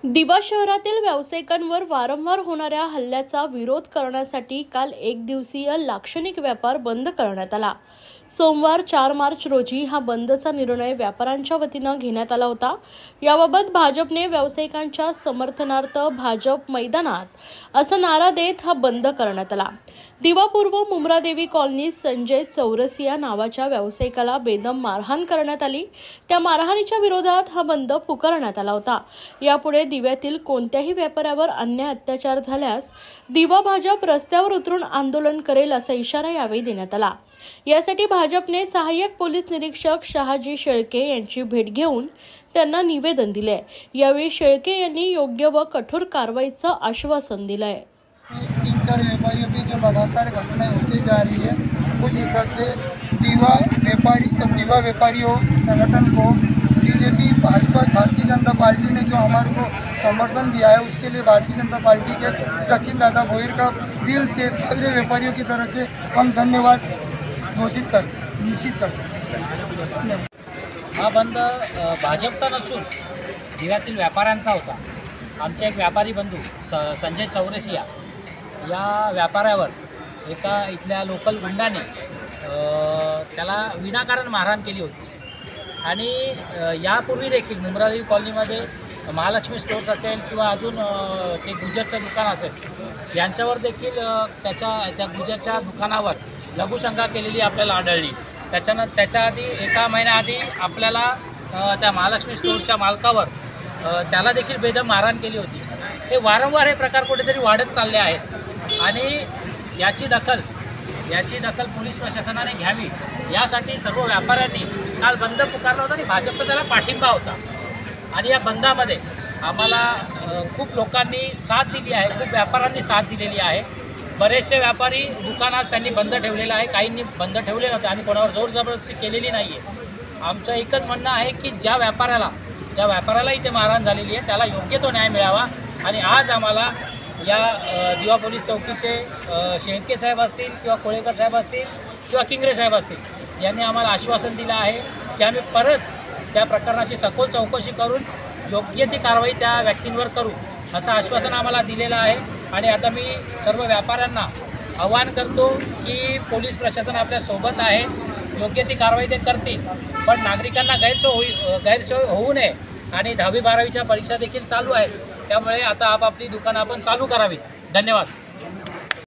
दिवा शहरातील व्यावसायिकांवर वारंवार होणाऱ्या हल्ल्याचा विरोध करण्यासाठी काल एक दिवसीय लाक्षणिक व्यापार बंद करण्यात आला। सोमवार 4 मार्च रोजी हा बंदचा निर्णय व्यापाऱ्यांच्या वतीनं घेण्यात आला होता। याबाबत भाजपने व्यावसायिकांच्या समर्थनार्थ भाजप मैदानात असा नारा देत हा बंद करण्यात आला। दिवा पूर्व मुंब्रादेवी कॉलनी संजय चौरसिया नावाच्या व्यावसायिकाला बेदम मारहाण करण्यात आली। त्या मारहाणीच्या विरोधात हा बंद पुकारण्यात आला होता। यापुढे दिव्यातील कोणत्याही व्यापाऱ्यावर अन्याय अत्याचार झाल्यास दिवा भाजप रस्त्यावर उतरून आंदोलन करेल असा इशारा यावेळी देण्यात आला। यासाठी भाजपने सहाय्यक पोलीस निरीक्षक शहाजी शेळके यांची भेट घेऊन त्यांना निवेदन दिले। यावेळी शेळके यांनी योग्य व कठोर कारवाईचं आश्वासन दिलंय। 3-4 व्यापारियों पे जो लगातार घटनाएं होती जा रही है, उस हिसाब से दिवा व्यापारियों संगठन को बीजेपी भाजपा भारतीय जनता पार्टी ने जो हमारे को समर्थन दिया है, उसके लिए भारतीय जनता पार्टी के सचिन दादा भोईर का दिल से सारे व्यापारियों की तरफ से हम धन्यवाद निश्चित करते। हा बंद भाजपचा नसून दिव्यातील व्यापाऱ्यांचा होता। आमचे एक व्यापारी बंधू संजय चौरसिया या व्यापाऱ्यावर एका इथल्या लोकल गुंडाने त्याला विनाकारण मारहाण केली होती आणि यापूर्वी देखील मुंब्रादेवी कॉलनीमध्ये महालक्ष्मी स्टोर्स असेल किंवा अजून ते गुजरचं दुकान असेल यांच्यावर देखील त्या गुजरच्या दुकानावर लघुशंका केलेली आपल्याला आढळली। त्याच्या आधी एका महिन्याआधी आपल्याला त्या महालक्ष्मी स्टोर्सच्या मालकावर त्याला देखील बेदम मारहाण केली होती। हे वारंवार हे प्रकार कुठेतरी वाढत चालले आहेत आणि याची दखल पोलीस प्रशासनाने घ्यावी यासाठी सर्व व्यापाऱ्यांनी काल बंद पुकारला होता आणि भाजपचा त्याला पाठिंबा होता। आणि या बंदामध्ये आम्हाला खूप लोकांनी साथ दिली आहे, खूप व्यापाऱ्यांनी साथ दिलेली आहे। बरेचसे व्यापारी दुकानात त्यांनी बंद ठेवलेलं आहे, काहींनी बंद ठेवले नव्हते आणि कोणावर जोर जबरदस्ती केलेली नाही आहे। आमचं एकच म्हणणं आहे की ज्या व्यापाऱ्याला इथे मारहाण झालेली आहे त्याला योग्य तो न्याय मिळावा। आणि आज आम्हाला या दिवा पोलीस चौकीचे शेळके साहेब असतील किंवा कोळेकर साहेब असतील किंवा किंगरे साहेब असतील यांनी आम्हाला आश्वासन दिलं आहे की आम्ही परत त्या प्रकरणाची सखोल चौकशी करून योग्य ती कारवाई त्या व्यक्तींवर करू असं आश्वासन आम्हाला दिलेलं आहे। आणि आता मी सर्व व्यापाऱ्यांना आवाहन करतो की पोलीस प्रशासन आपल्या सोबत आहे, योग्य ती कारवाई ते करतील, पण नागरिकांना गैरसोय होऊ नये। आणि 10वी 12वीच्या परीक्षा देखील चालू आहेत, त्यामुळे आता आपापली दुकानं आपण चालू करावीत। धन्यवाद।